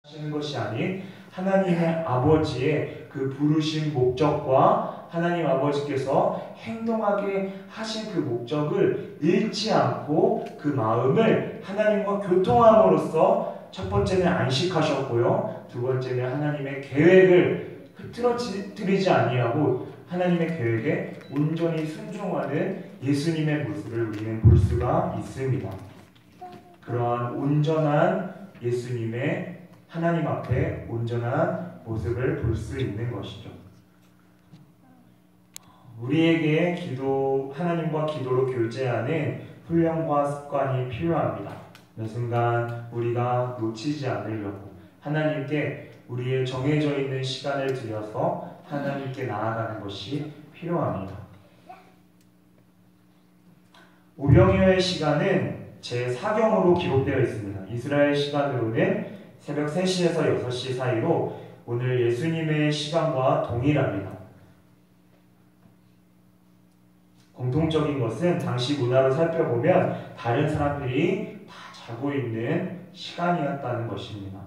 하시는 것이 아닌 하나님의 아버지의 그 부르신 목적과 하나님 아버지께서 행동하게 하신 그 목적을 잃지 않고 그 마음을 하나님과 교통함으로써 첫 번째는 안식하셨고요. 두 번째는 하나님의 계획을 흐트러뜨리지 아니하고 하나님의 계획에 온전히 순종하는 예수님의 모습을 우리는 볼 수가 있습니다. 그러한 온전한 예수님의 하나님 앞에 온전한 모습을 볼 수 있는 것이죠. 우리에게 하나님과 기도로 교제하는 훈련과 습관이 필요합니다. 어느 순간 우리가 놓치지 않으려고 하나님께 우리의 정해져 있는 시간을 들여서 하나님께 나아가는 것이 필요합니다. 오병이어의 시간은 제4경으로 기록되어 있습니다. 이스라엘 시간으로는 새벽 3시에서 6시 사이로 오늘 예수님의 시간과 동일합니다. 공통적인 것은 당시 문화로 살펴보면 다른 사람들이 다 자고 있는 시간이었다는 것입니다.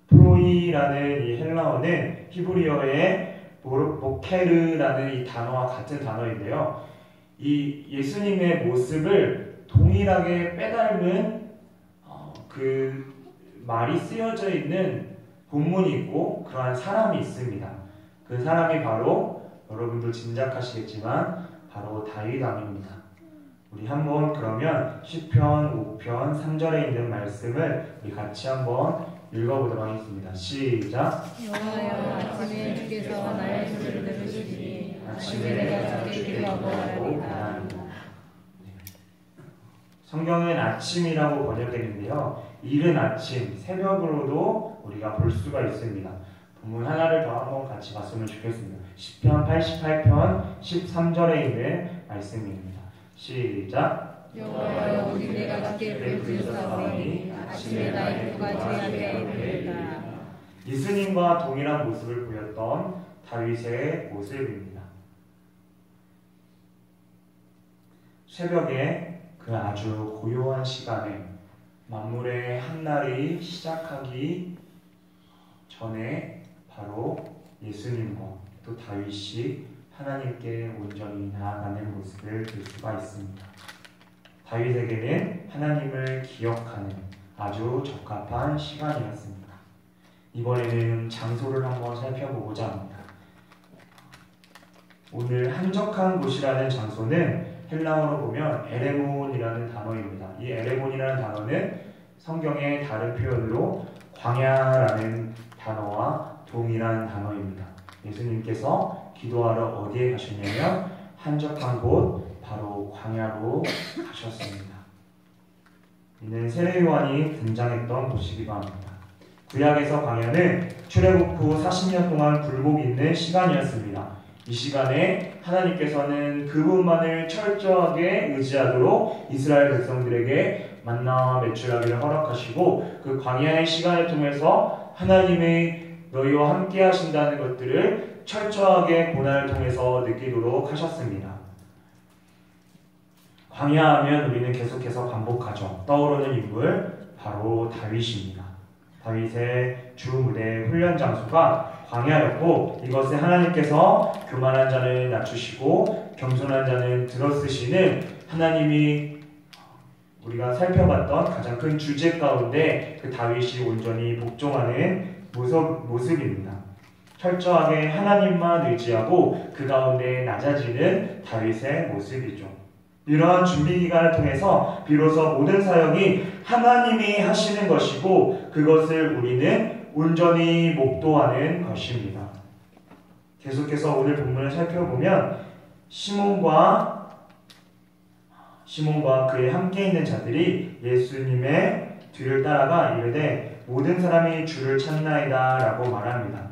프로이라는 이 헬라어는 히브리어의 보케르라는 이 단어와 같은 단어인데요. 이 예수님의 모습을 동일하게 빼닮은 그 말이 쓰여져 있는 본문이 있고 그러한 사람이 있습니다. 그 사람이 바로 여러분도 짐작하시겠지만 바로 다윗 왕입니다. 우리 한번 그러면 시편 5편 3절에 있는 말씀을 우리 같이 한번 읽어보도록 하겠습니다. 시작. 여호와여, 아침에 주께서 나의 소리를 들으시니 아침에 내가 주께 기도하고 바랍니다. 성경은 아침이라고 번역되는데요. 이른 아침, 새벽으로도 우리가 볼 수가 있습니다. 본문 하나를 더 한번 같이 봤으면 좋겠습니다. 시편 88편 13절에 있는 말씀입니다. 시작. 여호와여, 우리 내가 주께 부르짖사오니 아침에 나의 기도가 주님께 이르리이다. 예수님과 동일한 모습을 보였던 다윗의 모습입니다. 새벽에 그 아주 고요한 시간에 만물의 한날이 시작하기 전에 바로 예수님과 또 다윗이 하나님께 온전히 나아가는 모습을 볼 수가 있습니다. 다윗에게는 하나님을 기억하는 아주 적합한 시간이었습니다. 이번에는 장소를 한번 살펴보고자 합니다. 오늘 한적한 곳이라는 장소는 헬라어로 보면 에레몬이라는 단어입니다. 이 에레몬이라는 단어는 성경의 다른 표현으로 광야라는 단어와 동일한 단어입니다. 예수님께서 기도하러 어디에 가셨냐면 한적한 곳 바로 광야로 가셨습니다. 이는 세례 요한이 등장했던 곳이기도 합니다. 구약에서 광야는 출애굽 후 40년 동안 굴복 있는 시간이었습니다. 이 시간에 하나님께서는 그분만을 철저하게 의지하도록 이스라엘 백성들에게 만나 매출하기를 허락하시고 그 광야의 시간을 통해서 하나님의 너희와 함께 하신다는 것들을 철저하게 고난을 통해서 느끼도록 하셨습니다. 광야하면 우리는 계속해서 반복하죠. 떠오르는 인물 바로 다윗입니다. 다윗의 주 무대 훈련 장소가 광야였고 이것을 하나님께서 교만한 자는 낮추시고 겸손한 자는 들어쓰시는 하나님이 우리가 살펴봤던 가장 큰 주제 가운데 그 다윗이 온전히 복종하는 모습입니다. 철저하게 하나님만 의지하고 그 가운데 낮아지는 다윗의 모습이죠. 이러한 준비 기간을 통해서 비로소 모든 사역이 하나님이 하시는 것이고 그것을 우리는 온전히 목도하는 것입니다. 계속해서 오늘 본문을 살펴보면 시몬과 그에 함께 있는 자들이 예수님의 뒤를 따라가 이르되 모든 사람이 주를 찾나이다 라고 말합니다.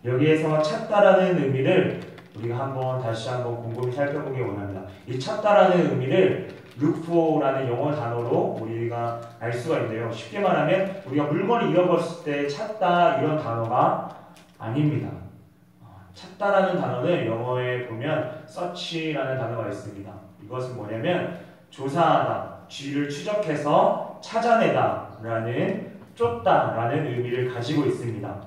여기에서 찾다라는 의미를 우리가 다시 한번 곰곰이 살펴보기 원합니다. 이 찾다라는 의미를 look for라는 영어 단어로 우리가 알 수가 있는데요. 쉽게 말하면 우리가 물건을 잃어버렸을 때 찾다 이런 단어가 아닙니다. 찾다라는 단어는 영어에 보면 search라는 단어가 있습니다. 이것은 뭐냐면 조사하다, 쥐를 추적해서 찾아내다 라는 쫓다라는 의미를 가지고 있습니다.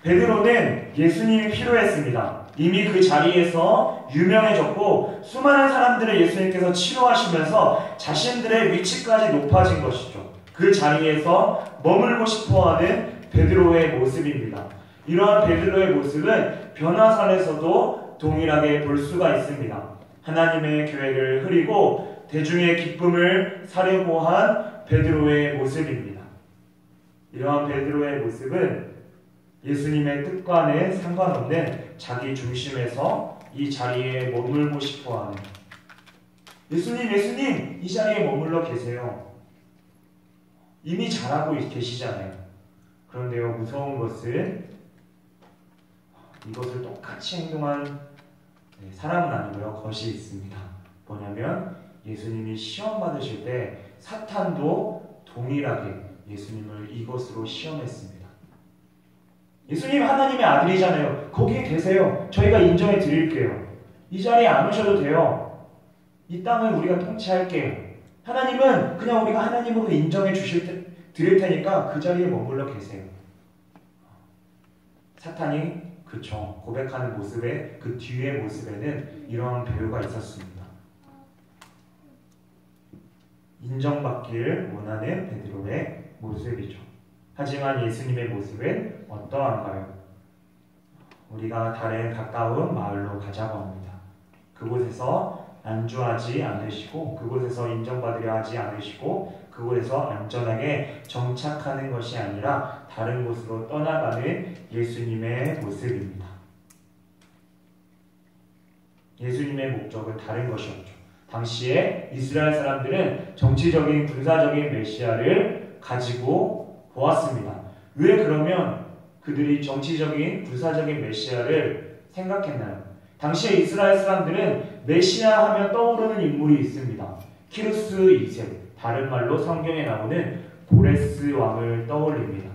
베드로는 예수님이 필요했습니다. 이미 그 자리에서 유명해졌고 수많은 사람들을 예수님께서 치료하시면서 자신들의 위치까지 높아진 것이죠. 그 자리에서 머물고 싶어하는 베드로의 모습입니다. 이러한 베드로의 모습은 변화산에서도 동일하게 볼 수가 있습니다. 하나님의 계획을 흐리고 대중의 기쁨을 사려고 한 베드로의 모습입니다. 이러한 베드로의 모습은 예수님의 뜻과는 상관없는 자기 중심에서 이 자리에 머물고 싶어하는, 예수님 이 자리에 머물러 계세요. 이미 잘하고 계시잖아요. 그런데요, 무서운 것은 이것을 똑같이 행동한 사람은 아니고요, 것이 있습니다. 뭐냐면 예수님이 시험 받으실 때 사탄도 동일하게 예수님을 이것으로 시험했습니다. 예수님 하나님의 아들이잖아요. 거기에 계세요. 저희가 인정해 드릴게요. 이 자리에 안 오셔도 돼요. 이 땅을 우리가 통치할게요. 하나님은 그냥 우리가 하나님으로 인정해 드릴 테니까 그 자리에 머물러 계세요. 사탄이 그쵸, 고백하는 모습에 그 뒤의 모습에는 이러한 배우가 있었습니다. 인정받기를 원하는 베드로의 모습이죠. 하지만 예수님의 모습은 어떠한가요? 우리가 다른 가까운 마을로 가자고 합니다. 그곳에서 안주하지 않으시고, 그곳에서 인정받으려 하지 않으시고, 그곳에서 안전하게 정착하는 것이 아니라 다른 곳으로 떠나가는 예수님의 모습입니다. 예수님의 목적은 다른 것이었죠. 당시에 이스라엘 사람들은 정치적인 군사적인 메시아를 가지고 보았습니다. 왜 그러면 그들이 정치적인 군사적인 메시아를 생각했나요? 당시에 이스라엘 사람들은 메시아 하면 떠오르는 인물이 있습니다. 키루스 2세, 다른 말로 성경에 나오는 고레스 왕을 떠올립니다.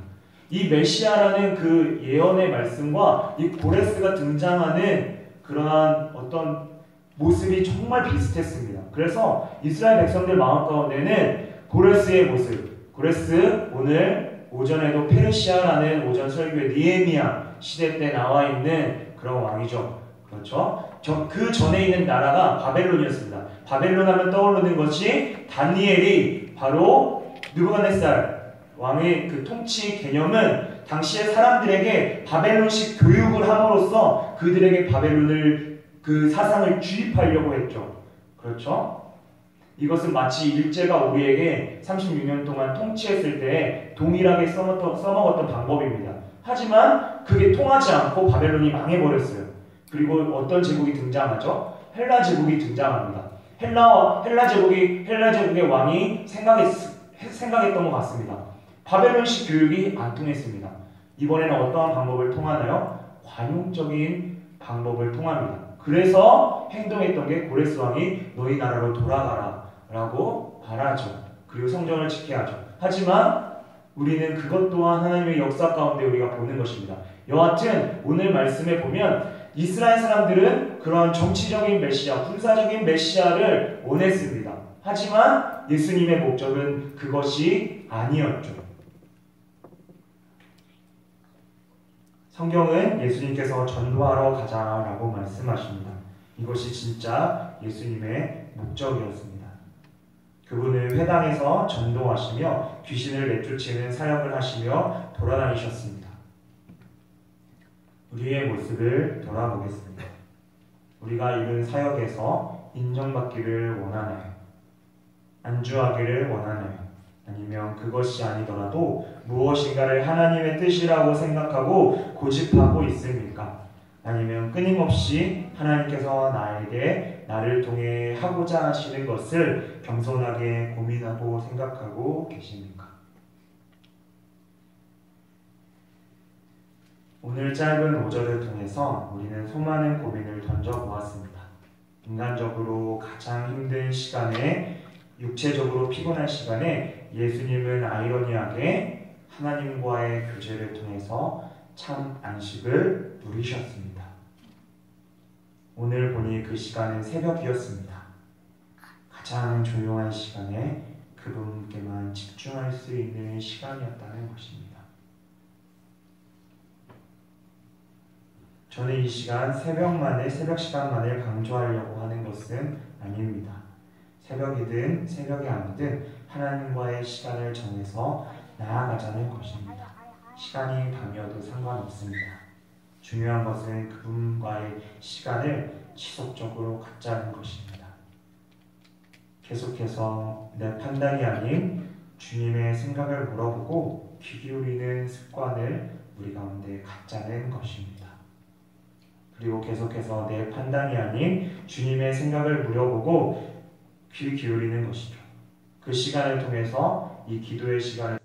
이 메시아라는 그 예언의 말씀과 이 고레스가 등장하는 그러한 어떤 모습이 정말 비슷했습니다. 그래서 이스라엘 백성들 마음 가운데는 고레스의 모습, 고레스 오늘 오전에도 페르시아라는 오전 설교의 니에미야 시대 때 나와 있는 그런 왕이죠. 그렇죠? 그 전에 있는 나라가 바벨론이었습니다. 바벨론 하면 떠오르는 것이 다니엘이 바로 느부갓네살 왕의 그 통치 개념은 당시의 사람들에게 바벨론식 교육을 함으로써 그들에게 바벨론을 그 사상을 주입하려고 했죠. 그렇죠? 이것은 마치 일제가 우리에게 36년 동안 통치했을 때 동일하게 써먹었던 방법입니다. 하지만 그게 통하지 않고 바벨론이 망해버렸어요. 그리고 어떤 제국이 등장하죠? 헬라 제국이 등장합니다. 헬라 제국의 왕이 생각했던 것 같습니다. 바벨론식 교육이 안 통했습니다. 이번에는 어떠한 방법을 통하나요? 관용적인 방법을 통합니다. 그래서 행동했던 게 고레스 왕이 너희 나라로 돌아가라 라고 말하죠. 그리고 성전을 지켜야 하죠. 하지만 우리는 그것 또한 하나님의 역사 가운데 우리가 보는 것입니다. 여하튼 오늘 말씀에 보면 이스라엘 사람들은 그런 정치적인 메시아, 군사적인 메시아를 원했습니다. 하지만 예수님의 목적은 그것이 아니었죠. 성경은 예수님께서 전도하러 가자라고 말씀하십니다. 이것이 진짜 예수님의 목적이었습니다. 그분은 회당에서 전도하시며 귀신을 내쫓는 사역을 하시며 돌아다니셨습니다. 우리의 모습을 돌아보겠습니다. 우리가 이룬 사역에서 인정받기를 원하나요? 안주하기를 원하나요? 아니면 그것이 아니더라도 무엇인가를 하나님의 뜻이라고 생각하고 고집하고 있습니까? 아니면 끊임없이 하나님께서 나를 통해 하고자 하시는 것을 겸손하게 고민하고 생각하고 계십니까? 오늘 짧은 5절을 통해서 우리는 수많은 고민을 던져보았습니다. 인간적으로 가장 힘든 시간에, 육체적으로 피곤한 시간에 예수님은 아이러니하게 하나님과의 교제를 통해서 참 안식을 누리셨습니다. 오늘 보니 그 시간은 새벽이었습니다. 가장 조용한 시간에 그 그분께만 집중할 수 있는 시간이었다는 것입니다. 저는 이 시간 새벽 시간만을 강조하려고 하는 것은 아닙니다. 새벽이든 새벽이 아니든 하나님과의 시간을 정해서 나아가자는 것입니다. 시간이 밤이어도 상관없습니다. 중요한 것은 그분과의 시간을 지속적으로 갖자는 것입니다. 계속해서 내 판단이 아닌 주님의 생각을 물어보고 귀 기울이는 습관을 우리 가운데 갖자는 것입니다. 그리고 계속해서 내 판단이 아닌 주님의 생각을 물어보고 귀 기울이는 것이죠. 그 시간을 통해서 이 기도의 시간을